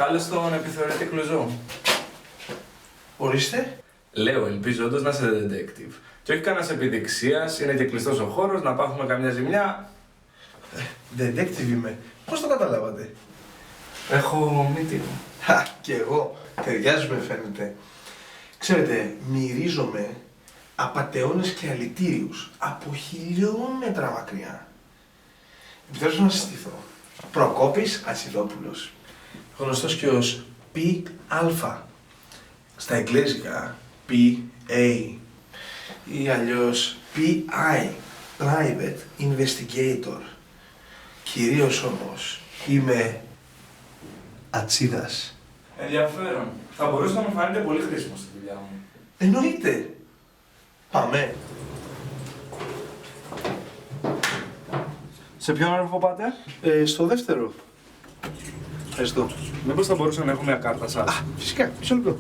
Κάλεσε τον επιθεωρητή Κλουζό. Ορίστε. Λέω, ελπίζω όντως να είσαι detective. Και όχι κανένας επιδειξίας, είναι και κλειστός ο χώρος, να πάθουμε καμιά ζημιά. Detective είμαι. Πώς το καταλάβατε? Έχω meeting. Χα, κι εγώ. Ταιριάζουμε φαίνεται. Ξέρετε, μυρίζομαι απατεώνες και αλητήριους από χιλιόμετρα μακριά. Επιτρέψτε να συστηθώ. Προκόπης Ατσιδόπουλος. Γνωστός και ως P.Α. Στα εγγλέζικα P.A. ή αλλιώς P.I. Private Investigator. Κυρίως όμως είμαι Ατσίδας. Ενδιαφέρον. Θα μπορούσε να μου φανείτε πολύ χρήσιμο στη δουλειά μου. Εννοείται. Πάμε. Σε ποιον όροφο πάτε? Στο δεύτερο. Ευχαριστώ. Μήπως θα μπορούσα να έχω μια κάρτα σας? Α, φυσικά. Μισό λεπτό.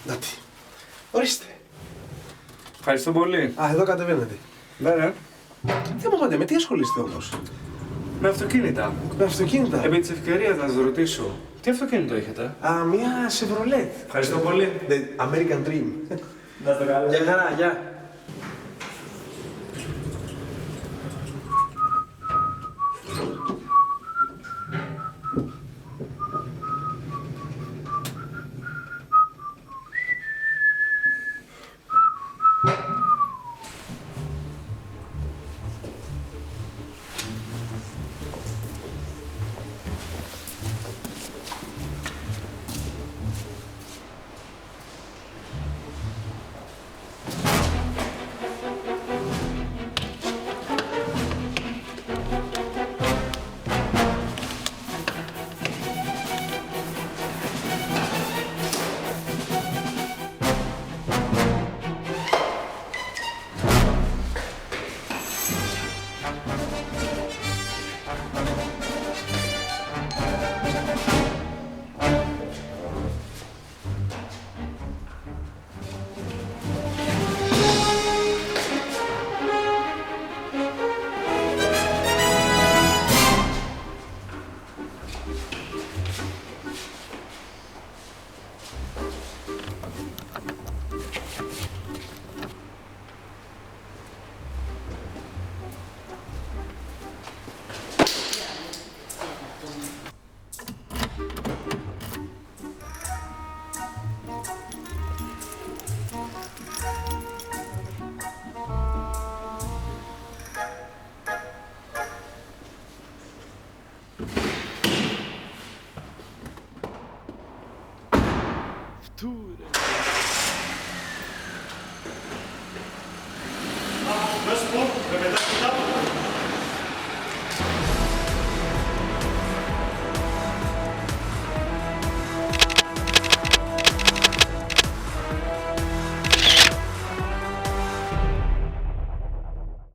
Νάτι. Ορίστε. Ευχαριστώ πολύ. Α, εδώ κατεβαίνετε. Ναι. Τι μου είπατε, με τι ασχολείστε όμως? Με αυτοκίνητα. Με αυτοκίνητα. Επί της ευκαιρίας να σας ρωτήσω, τι αυτοκίνητο έχετε? Α, μια Chevrolet. Ευχαριστώ πολύ. The American Dream. Να είστε καλά. Γεια χαρά, γεια. Tudo.